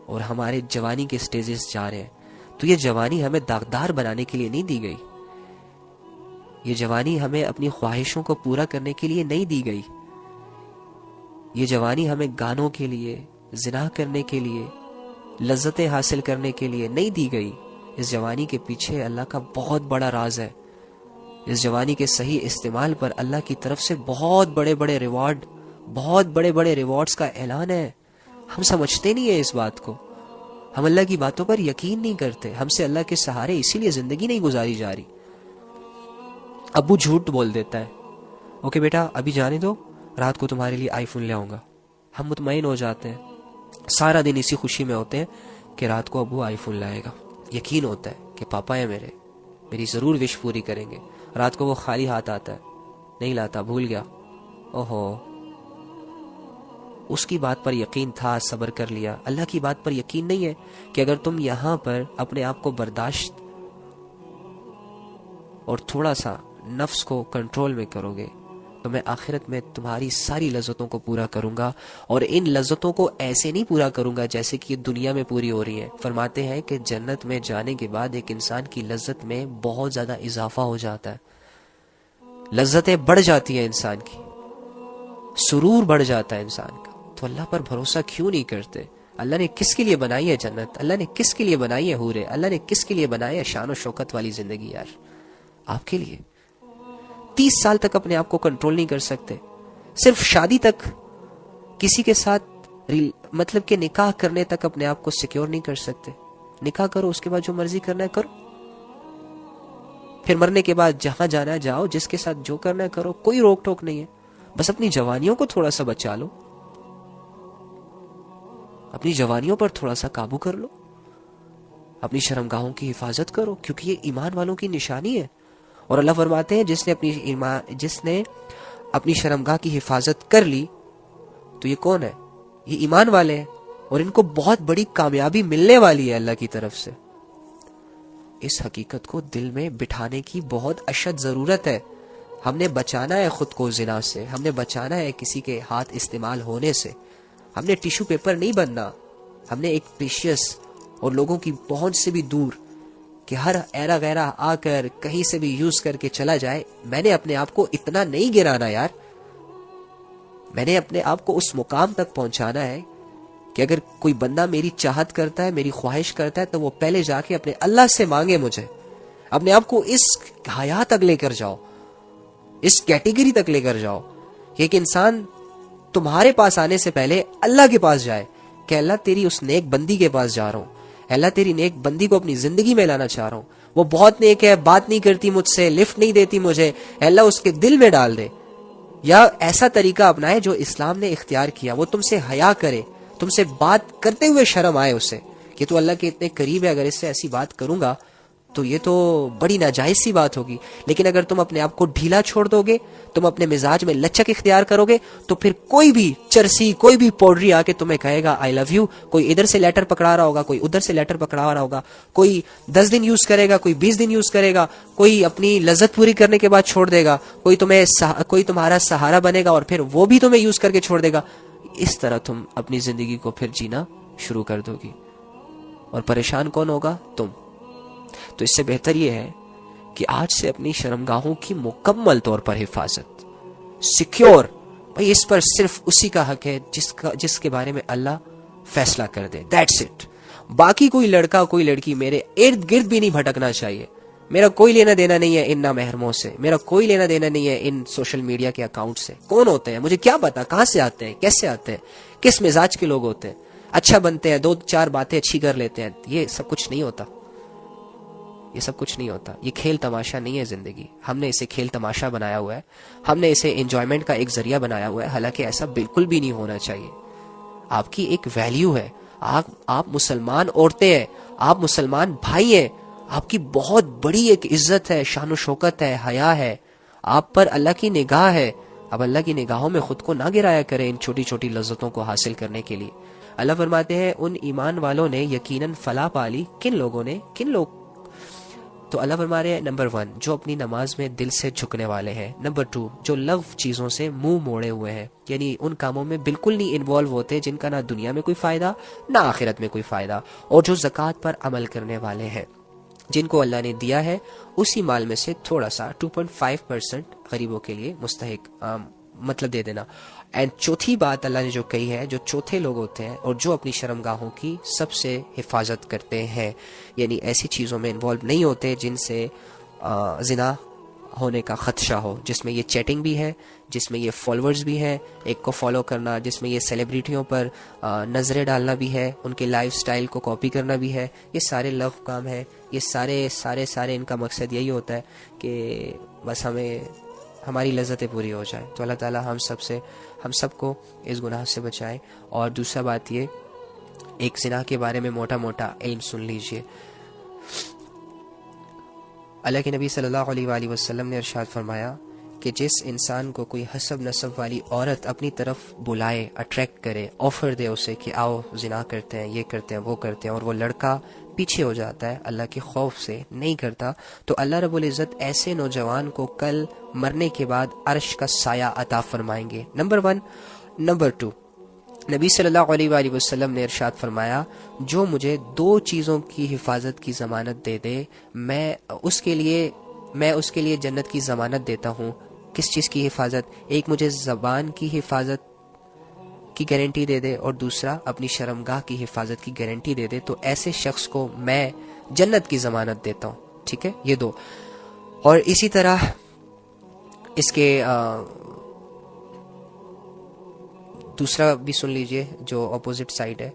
اور ہمارے جوانی کے سٹیجز جا رہے ہیں. تو یہ جوانی ہمیں داغدار بنانے کے لیے نہیں دی گئی. یہ جوانی ہمیں اپنی خواہشوں کو پورا کرنے کے لیے نہیں دی گئی. یہ جوانی ہمیں گانوں کے لیے، زنا کرنے کے لیے، لذتیں حاصل کرنے کے لیے نہیں دی گئی. اس جوانی کے پیچھے اللہ کا بہت بڑا راز ہے. اس جوانی کے صحیح استعمال پر اللہ کی طرف سے بہت بڑے بڑے ریوارڈز کا اعلان ہے. ہم سمجھتے نہیں ہیں اس بات کو. ہم اللہ کی باتوں پر یقین نہیں کرتے. ہم سے اللہ کے سہارے اسی لیے زندگی نہیں گزاری جا رہی. ابو جھوٹ بول دیتا ہے، اوکے بیٹا ابھی جانے دو، رات کو تمہارے لیے آئی فون لے آؤں گا. ہم مطمئن ہو جاتے ہیں، سارا دن اسی خوشی میں ہوتے ہیں کہ رات کو ابو آئی فون لائے گا. یقین ہوتا ہے کہ پاپا ہے میری ضرور وش پوری کریں گے. رات کو وہ خالی ہاتھ آتا ہے، نہیں لاتا، بھول گیا. اوہو، اس کی بات پر یقین تھا، صبر کر لیا. اللہ کی بات پر یقین نہیں ہے کہ اگر تم یہاں پر اپنے آپ کو برداشت اور تھوڑا سا نفس کو کنٹرول میں کرو گے تو میں آخرت میں تمہاری ساری لذتوں کو پورا کروں گا. اور ان لذتوں کو ایسے نہیں پورا کروں گا جیسے کہ یہ دنیا میں پوری ہو رہی ہیں. فرماتے ہیں کہ جنت میں جانے کے بعد ایک انسان کی لذت میں بہت زیادہ اضافہ ہو جاتا ہے. لذتیں بڑھ جاتی ہیں انسان کی، سرور بڑھ جاتا ہے انسان کا. تو اللہ پر بھروسہ کیوں نہیں کرتے؟ اللہ نے کس کے لیے بنائی ہے جنت؟ اللہ نے کس کے لیے بنائی ہے حورے؟ اللہ نے کس کے لیے بنائی ہے شان و شوکت والی زندگی؟ یار آپ کے لیے. 30 سال تک اپنے آپ کو کنٹرول نہیں کر سکتے. صرف شادی تک کسی کے ساتھ مطلب کہ نکاح کرنے تک اپنے آپ کو سیکیور نہیں کر سکتے. نکاح کرو، اس کے بعد جو مرضی کرنا ہے کرو، پھر مرنے کے بعد جہاں جانا ہے جاؤ، جس کے ساتھ جو کرنا ہے کرو، کوئی روک ٹوک نہیں ہے. بس اپنی جوانیوں کو تھوڑا سا بچا لو، اپنی جوانیوں پر تھوڑا سا قابو کر لو، اپنی شرمگاہوں کی حفاظت کرو، کیونکہ یہ ایمان والوں کی نشانی ہے. اور اللہ فرماتے ہیں جس نے اپنی شرمگاہ کی حفاظت کر لی تو یہ کون ہے؟ یہ ایمان والے ہیں، اور ان کو بہت بڑی کامیابی ملنے والی ہے اللہ کی طرف سے. اس حقیقت کو دل میں بٹھانے کی بہت اشد ضرورت ہے. ہم نے بچانا ہے خود کو زنا سے، ہم نے بچانا ہے کسی کے ہاتھ استعمال ہونے سے. ہم نے ٹیشو پیپر نہیں بننا. ہم نے ایک پریشیس اور لوگوں کی پہنچ سے بھی دور کہ ہر ایرا غیرہ آ کر کہیں سے بھی یوز کر کے چلا جائے. میں نے اپنے آپ کو اتنا نہیں گرانا یار. میں نے اپنے آپ کو اس مقام تک پہنچانا ہے کہ اگر کوئی بندہ میری چاہت کرتا ہے، میری خواہش کرتا ہے، تو وہ پہلے جا کے اپنے اللہ سے مانگے مجھے. اپنے آپ کو اس حیات تک لے کر جاؤ، اس کیٹیگری تک لے کر جاؤ کہ ایک انسان تمہارے پاس آنے سے پہلے اللہ کے پاس جائے کہ اللہ تیری اس نیک بندی کے پاس جا رہا ہوں، اللہ تیری نیک بندی کو اپنی زندگی میں لانا چاہ رہا ہوں. وہ بہت نیک ہے، بات نہیں کرتی مجھ سے، لفٹ نہیں دیتی مجھے، اللہ اس کے دل میں ڈال دے. یا ایسا طریقہ اپنائے جو اسلام نے اختیار کیا. وہ تم سے حیا کرے، تم سے بات کرتے ہوئے شرم آئے اسے کہ تو اللہ کے اتنے قریب ہے، اگر اس سے ایسی بات کروں گا تو یہ تو بڑی ناجائز سی بات ہوگی. لیکن اگر تم اپنے آپ کو ڈھیلا چھوڑ دو گے، تم اپنے مزاج میں لچک اختیار کرو گے، تو پھر کوئی بھی چرسی، کوئی بھی پوڈری آ کے تمہیں کہے گا آئی لو یو. کوئی ادھر سے لیٹر پکڑا رہا ہوگا، کوئی ادھر سے لیٹر پکڑا رہا ہوگا، کوئی 10 دن یوز کرے گا، کوئی 20 دن یوز کرے گا، کوئی اپنی لذت پوری کرنے کے بعد چھوڑ دے گا، کوئی تمہارا سہارا بنے گا اور پھر وہ بھی تمہیں یوز کر کے چھوڑ دے گا. اس طرح تم اپنی زندگی کو پھر جینا شروع کر دو گی، اور پریشان کون ہوگا؟ تم. تو اس سے بہتر یہ ہے کہ آج سے اپنی شرمگاہوں کی مکمل طور پر حفاظت، سیکیور. بھائی اس پر صرف اسی کا حق ہے جس کے بارے میں اللہ فیصلہ کر دے. That's it. باقی کوئی لڑکا کوئی لڑکی میرے ارد گرد بھی نہیں بھٹکنا چاہیے. میرا کوئی لینا دینا نہیں ہے ان نامحرموں سے، میرا کوئی لینا دینا نہیں ہے ان سوشل میڈیا کے اکاؤنٹ سے. کون ہوتے ہیں مجھے کیا پتا، کہاں سے آتے ہیں، کیسے آتے ہیں، کس مزاج کے لوگ ہوتے ہیں. اچھا بنتے ہیں، 2-4 باتیں اچھی کر لیتے ہیں. یہ سب کچھ نہیں ہوتا، یہ سب کچھ نہیں ہوتا. یہ کھیل تماشا نہیں ہے زندگی. ہم نے اسے کھیل تماشا بنایا ہوا ہے، ہم نے اسے انجوائمنٹ کا ایک ذریعہ بنایا ہوا ہے، حالانکہ ایسا بالکل بھی نہیں ہونا چاہیے. آپ کی ایک ویلیو ہے، آپ مسلمان عورتیں ہیں، آپ مسلمان بھائی ہیں، آپ کی بہت بڑی ایک عزت ہے، شان و شوکت ہے، حیا ہے، آپ پر اللہ کی نگاہ ہے. اب اللہ کی نگاہوں میں خود کو نہ گرایا کریں ان چھوٹی چھوٹی لذتوں کو حاصل کرنے کے لیے. اللہ فرماتے ہیں ان ایمان والوں نے یقیناً فلاح پالی. کن لوگوں نے؟ کن لوگ؟ تو تو اللہ فرما رہے ہیں نمبر 1 جو اپنی نماز میں دل سے جھکنے والے ہیں، نمبر 2 جو لغو چیزوں سے منہ موڑے ہوئے ہیں، یعنی ان کاموں میں بالکل نہیں انوالو ہوتے جن کا نہ دنیا میں کوئی فائدہ نہ آخرت میں کوئی فائدہ، اور جو زکوٰۃ پر عمل کرنے والے ہیں، جن کو اللہ نے دیا ہے اسی مال میں سے تھوڑا سا 2.5% غریبوں کے لیے مستحق مطلب دے دینا۔ اینڈ چوتھی بات اللہ نے جو کہی ہے، جو چوتھے لوگ ہوتے ہیں اور جو اپنی شرمگاہوں کی سب سے حفاظت کرتے ہیں، یعنی ایسی چیزوں میں انوالو نہیں ہوتے جن سے زنا ہونے کا خدشہ ہو، جس میں یہ چیٹنگ بھی ہے، جس میں یہ فالوورز بھی ہیں ایک کو فالو کرنا، جس میں یہ سیلیبریٹیوں پر نظریں ڈالنا بھی ہے، ان کے لائف سٹائل کو کاپی کرنا بھی ہے، یہ سارے لغو کام ہے۔ یہ سارے ان کا مقصد یہی ہوتا ہے کہ بس ہماری لذتیں پوری ہو جائیں۔ تو اللہ تعالی ہم سب کو اس گناہ سے بچائے۔ اور دوسرا بات یہ، ایک زنا کے بارے میں موٹا موٹا علم سن لیجئے۔ اللہ کے نبی صلی اللہ علیہ وآلہ وسلم نے ارشاد فرمایا کہ جس انسان کو کوئی حسب نسب والی عورت اپنی طرف بلائے، اٹریکٹ کرے، آفر دے اسے کہ آؤ زنا کرتے ہیں، یہ کرتے ہیں، وہ کرتے ہیں، اور وہ لڑکا پیچھے ہو جاتا ہے، اللہ کے خوف سے نہیں کرتا، تو اللہ رب العزت ایسے نوجوان کو کل مرنے کے بعد عرش کا سایہ عطا فرمائیں گے۔ نمبر 1۔ نمبر 2، نبی صلی اللہ علیہ وآلہ وسلم نے ارشاد فرمایا جو مجھے 2 چیزوں کی حفاظت کی ضمانت دے دے، میں اس کے لیے جنت کی ضمانت دیتا ہوں۔ کس چیز کی حفاظت؟ ایک مجھے زبان کی حفاظت کی گارنٹی دے دے، اور دوسرا اپنی شرمگاہ کی حفاظت کی گارنٹی دے دے، تو ایسے شخص کو میں جنت کی ضمانت دیتا ہوں۔ ٹھیک ہے، یہ 2۔ اور اسی طرح اس کے دوسرا بھی سن لیجئے جو اپوزٹ سائڈ ہے۔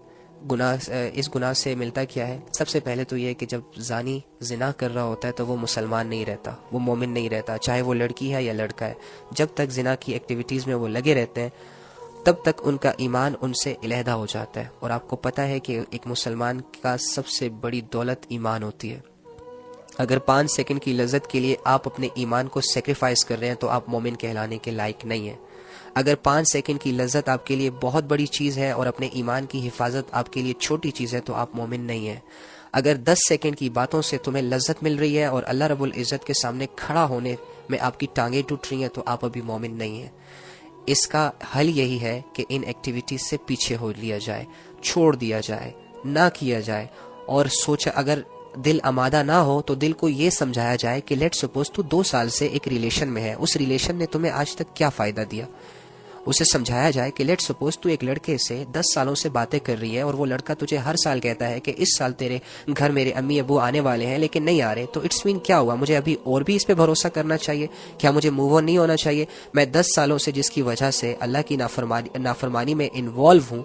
اس گناہ سے ملتا کیا ہے؟ سب سے پہلے تو یہ کہ جب زانی زنا کر رہا ہوتا ہے تو وہ مسلمان نہیں رہتا، وہ مومن نہیں رہتا، چاہے وہ لڑکی ہے یا لڑکا ہے۔ جب تک زنا کی ایکٹیویٹیز میں وہ لگے رہتے ہیں تب تک ان کا ایمان ان سے علیحدہ ہو جاتا ہے، اور آپ کو پتہ ہے کہ ایک مسلمان کا سب سے بڑی دولت ایمان ہوتی ہے۔ اگر 5 سیکنڈ کی لذت کے لیے آپ اپنے ایمان کو سیکریفائز کر رہے ہیں تو آپ مومن کہلانے کے لائق نہیں ہیں۔ اگر 5 سیکنڈ کی لذت آپ کے لیے بہت بڑی چیز ہے اور اپنے ایمان کی حفاظت آپ کے لیے چھوٹی چیز ہے تو آپ مومن نہیں ہیں۔ اگر 10 سیکنڈ کی باتوں سے تمہیں لذت مل رہی ہے اور اللہ رب العزت کے سامنے کھڑا ہونے میں آپ کی ٹانگیں ٹوٹ رہی ہیں تو آپ ابھی مومن نہیں ہیں۔ اس کا حل یہی ہے کہ ان ایکٹیویٹیز سے پیچھے ہو لیا جائے، چھوڑ دیا جائے، نہ کیا جائے، اور سوچا اگر دل آمادہ نہ ہو تو دل کو یہ سمجھایا جائے کہ لیٹ سپوز تو 2 سال سے ایک ریلیشن میں ہے، اس ریلیشن نے تمہیں آج تک کیا فائدہ دیا۔ اسے سمجھایا جائے کہ لیٹ سپوز تو ایک لڑکے سے 10 سالوں سے باتیں کر رہی ہے اور وہ لڑکا تجھے ہر سال کہتا ہے کہ اس سال تیرے گھر میرے امی ابو آنے والے ہیں لیکن نہیں آ رہے، تو اٹس مین کیا ہوا؟ مجھے ابھی اور بھی اس پہ بھروسہ کرنا چاہیے؟ کیا مجھے موو آن نہیں ہونا چاہیے؟ میں 10 سالوں سے جس کی وجہ سے اللہ کی نافرمانی میں انوالو ہوں،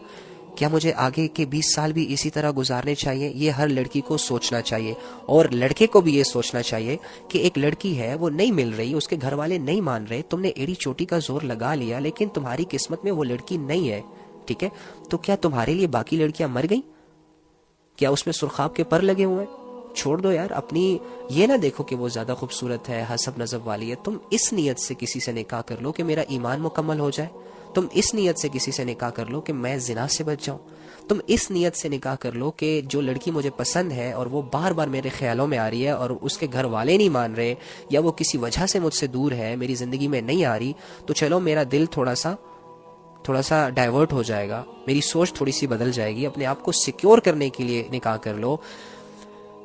کیا مجھے آگے کے 20 سال بھی اسی طرح گزارنے چاہیے؟ یہ ہر لڑکی کو سوچنا چاہیے، اور لڑکے کو بھی یہ سوچنا چاہیے کہ ایک لڑکی ہے وہ نہیں مل رہی، اس کے گھر والے نہیں مان رہے، تم نے ایڑی چوٹی کا زور لگا لیا لیکن تمہاری قسمت میں وہ لڑکی نہیں ہے، ٹھیک ہے؟ تو کیا تمہارے لیے باقی لڑکیاں مر گئیں؟ کیا اس میں سرخاب کے پر لگے ہوئے ہیں؟ چھوڑ دو یار، اپنی یہ نہ دیکھو کہ وہ زیادہ خوبصورت ہے، حسب نسب والی ہے، تم اس نیت سے کسی سے نکاح کر لو کہ میرا ایمان مکمل ہو جائے، تم اس نیت سے کسی سے نکاح کر لو کہ میں زنا سے بچ جاؤں، تم اس نیت سے نکاح کر لو کہ جو لڑکی مجھے پسند ہے اور وہ بار بار میرے خیالوں میں آ رہی ہے اور اس کے گھر والے نہیں مان رہے یا وہ کسی وجہ سے مجھ سے دور ہے، میری زندگی میں نہیں آ رہی، تو چلو میرا دل تھوڑا سا ڈائیورٹ ہو جائے گا، میری سوچ تھوڑی سی بدل جائے گی، اپنے آپ کو سیکیور کرنے کے لیے نکاح کر لو۔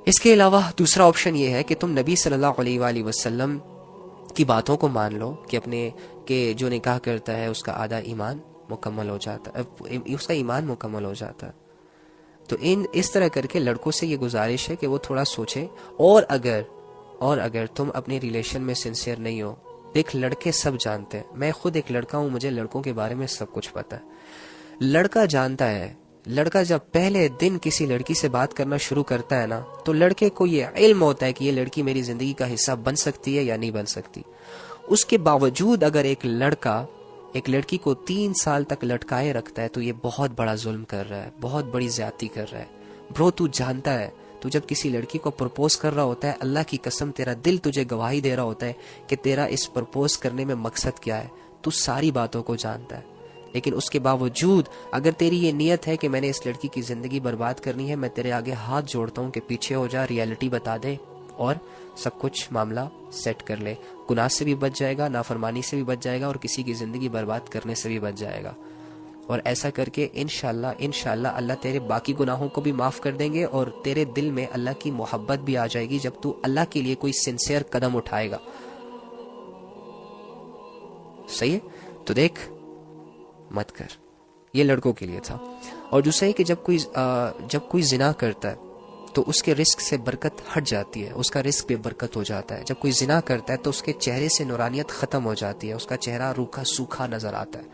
اس کے علاوہ دوسرا آپشن یہ ہے کہ تم نبی صلی اللہ علیہ وآلہ وسلم کی باتوں کو مان لو کہ جو نکاح کرتا ہے اس کا آدھا ایمان مکمل ہو جاتا ہے، اس کا ایمان مکمل ہو جاتا ہے۔ تو اس طرح کر کے لڑکوں سے یہ گزارش ہے کہ وہ تھوڑا سوچیں، اور اگر تم اپنے ریلیشن میں سنسیئر نہیں ہو، دیکھ لڑکے سب جانتے ہیں، میں خود ایک لڑکا ہوں، مجھے لڑکوں کے بارے میں سب کچھ پتا ہے۔ لڑکا جانتا ہے، لڑکا جب پہلے دن کسی لڑکی سے بات کرنا شروع کرتا ہے نا تو لڑکے کو یہ علم ہوتا ہے کہ یہ لڑکی میری زندگی کا حصہ بن سکتی ہے یا نہیں بن سکتی۔ اس کے باوجود اگر ایک لڑکا ایک لڑکی کو 3 سال تک لٹکائے رکھتا ہے تو یہ بہت بڑا ظلم کر رہا ہے، بہت بڑی زیادتی کر رہا ہے۔ برو تو جانتا ہے، تو جب کسی لڑکی کو پرپوز کر رہا ہوتا ہے، اللہ کی قسم تیرا دل تجھے گواہی دے رہا ہوتا ہے کہ تیرا اس پرپوز کرنے میں مقصد کیا ہے، تو ساری باتوں کو جانتا ہے، لیکن اس کے باوجود اگر تیری یہ نیت ہے کہ میں نے اس لڑکی کی زندگی برباد کرنی ہے، میں تیرے آگے ہاتھ جوڑتا ہوں کہ پیچھے ہو جا، ریالٹی بتا دے، اور سب کچھ معاملہ سیٹ کر لے. گناہ سے بھی بچ جائے گا, نافرمانی سے بھی بچ جائے گا, اور کسی کی زندگی برباد کرنے سے بھی بچ جائے گا. اور ایسا کر کے انشاءاللہ اللہ تیرے باقی گناہوں کو بھی معاف کر دیں گے, اور تیرے دل میں اللہ کی محبت بھی آ جائے گی جب تو اللہ کے لیے کوئی سنسیئر قدم اٹھائے گا. صحیح ہے؟ تو دیکھ مت کر. یہ لڑکوں کے لیے تھا. اور دوسرا ہے کہ جب کوئی زنا کرتا ہے تو اس کے رزق سے برکت ہٹ جاتی ہے, اس کا رزق بے برکت ہو جاتا ہے. جب کوئی زنا کرتا ہے تو اس کے چہرے سے نورانیت ختم ہو جاتی ہے, اس کا چہرہ روکھا سوکھا نظر آتا ہے,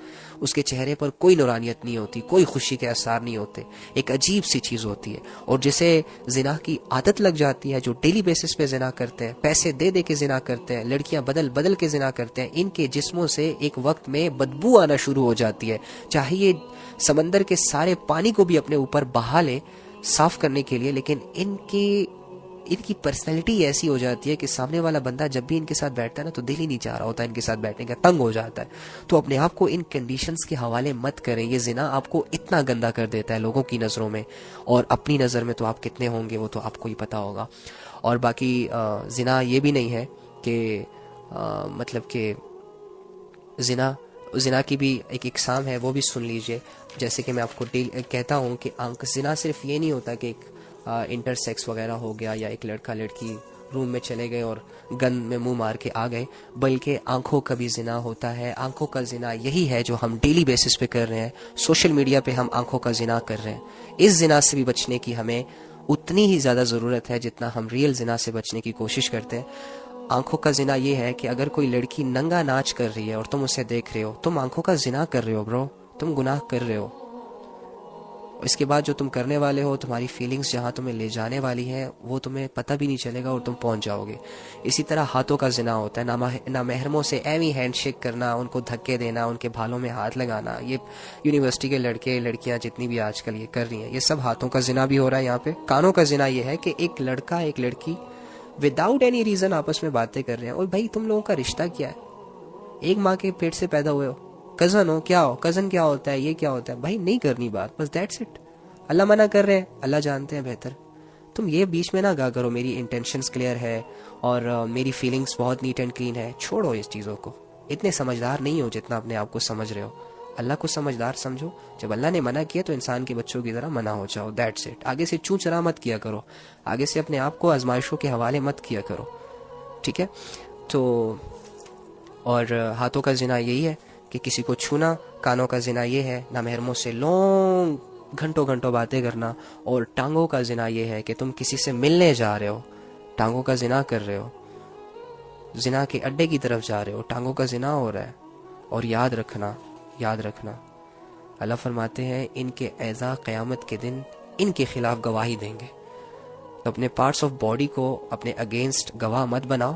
اس کے چہرے پر کوئی نورانیت نہیں ہوتی, کوئی خوشی کے آثار نہیں ہوتے, ایک عجیب سی چیز ہوتی ہے. اور جسے زنا کی عادت لگ جاتی ہے, جو ڈیلی بیسس پہ زنا کرتے ہیں, پیسے دے دے کے زنا کرتے ہیں, لڑکیاں بدل کے زنا کرتے ہیں, ان کے جسموں سے ایک وقت میں بدبو آنا شروع ہو جاتی ہے. چاہے یہ سمندر کے سارے پانی کو بھی اپنے اوپر بہا لے صاف کرنے کے لیے, لیکن ان کی پرسنالٹی ایسی ہو جاتی ہے کہ سامنے والا بندہ جب بھی ان کے ساتھ بیٹھتا ہے نا تو دل ہی نہیں چاہ رہا ہوتا ان کے ساتھ بیٹھنے کا, تنگ ہو جاتا ہے. تو اپنے آپ کو ان کنڈیشنز کے حوالے مت کریں. یہ زنا آپ کو اتنا گندا کر دیتا ہے لوگوں کی نظروں میں, اور اپنی نظر میں تو آپ کتنے ہوں گے وہ تو آپ کو ہی پتا ہوگا. اور باقی زنا یہ بھی نہیں ہے کہ مطلب کہ زنا کی بھی ایک اقسام ہے, وہ بھی سن لیجئے. جیسے کہ میں آپ کو کہتا ہوں کہ زنا صرف یہ نہیں ہوتا کہ ایک انٹر سیکس وغیرہ ہو گیا, یا ایک لڑکا لڑکی روم میں چلے گئے اور گن میں منہ مار کے آ گئے, بلکہ آنکھوں کا بھی زنا ہوتا ہے. آنکھوں کا زنا یہی ہے جو ہم ڈیلی بیسس پہ کر رہے ہیں, سوشل میڈیا پہ ہم آنکھوں کا زنا کر رہے ہیں. اس زنا سے بھی بچنے کی ہمیں اتنی ہی زیادہ ضرورت ہے جتنا ہم ریئل زنا سے بچنے کی کوشش کرتے ہیں. آنکھوں کا زنا یہ ہے کہ اگر کوئی لڑکی ننگا ناچ کر رہی ہے اور تم اسے دیکھ رہے ہو, تم آنکھوں کا زنا کر رہے ہو برو, تم گناہ کر رہے ہو. اس کے بعد جو تم کرنے والے ہو, تمہاری فیلنگز جہاں تمہیں لے جانے والی ہیں وہ تمہیں پتہ بھی نہیں چلے گا اور تم پہنچ جاؤ گے. اسی طرح ہاتھوں کا زنا ہوتا ہے, نامحرموں سے ایویں ہینڈ شیک کرنا, ان کو دھکے دینا, ان کے بھالوں میں ہاتھ لگانا. یہ یونیورسٹی کے لڑکے لڑکیاں جتنی بھی آج کل یہ کر رہی ہیں, یہ سب ہاتھوں کا زنا بھی ہو رہا ہے. یہاں پہ کانوں کا زنا یہ ہے کہ ایک لڑکا ایک لڑکی وداؤٹ اینی ریزن آپس میں باتیں کر رہے ہیں. اور بھائی تم لوگوں کا رشتہ کیا ہے؟ ایک ماں کے پیٹ سے پیدا ہوئے ہو, کزن ہو, کیا ہو, کزن کیا ہوتا ہے, یہ کیا ہوتا ہے؟ بھائی نہیں کرنی بات, بس دیٹس اٹ. اللہ منع کر رہے ہیں, اللہ جانتے ہیں بہتر. تم یہ بیچ میں نہ گا کرو میری انٹینشنز کلیئر ہے اور میری فیلنگز بہت نیٹ اینڈ کلین ہے. چھوڑو اس چیزوں کو, اتنے سمجھدار نہیں ہو جتنا اپنے آپ کو سمجھ رہے ہو. اللہ کو سمجھدار سمجھو. جب اللہ نے منع کیا تو انسان کے بچوں کی طرح منع ہو جاؤ, دیٹس اٹ. آگے سے چوں چرا مت کیا کرو, آگے سے اپنے آپ کو آزمائشوں کے حوالے مت کیا کرو, ٹھیک ہے؟ تو اور ہاتھوں کا زنا یہی ہے کہ کسی کو چھونا. کانوں کا زنا یہ ہے نامحرموں سے گھنٹوں باتیں کرنا. اور ٹانگوں کا زنا یہ ہے کہ تم کسی سے ملنے جا رہے ہو, ٹانگوں کا زنا کر رہے ہو, زنا کے اڈے کی طرف جا رہے ہو, ٹانگوں کا زنا ہو رہا ہے. اور یاد رکھنا اللہ فرماتے ہیں ان کے اعضاء قیامت کے دن ان کے خلاف گواہی دیں گے. تو اپنے پارٹس آف باڈی کو اپنے اگینسٹ گواہ مت بناؤ,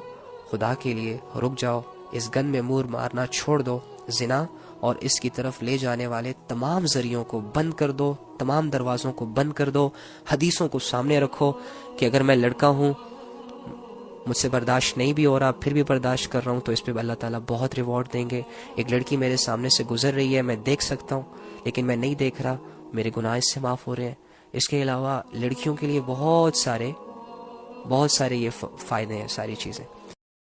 خدا کے لیے رک جاؤ. اس گن میں منہ مارنا چھوڑ دو. زنا اور اس کی طرف لے جانے والے تمام ذریعوں کو بند کر دو, تمام دروازوں کو بند کر دو. حدیثوں کو سامنے رکھو کہ اگر میں لڑکا ہوں, مجھ سے برداشت نہیں بھی ہو رہا, پھر بھی برداشت کر رہا ہوں, تو اس پہ اللہ تعالیٰ بہت ریوارڈ دیں گے. ایک لڑکی میرے سامنے سے گزر رہی ہے, میں دیکھ سکتا ہوں لیکن میں نہیں دیکھ رہا, میرے گناہ اس سے معاف ہو رہے ہیں. اس کے علاوہ لڑکیوں کے لیے بہت سارے یہ فائدے ہیں, ساری چیزیں.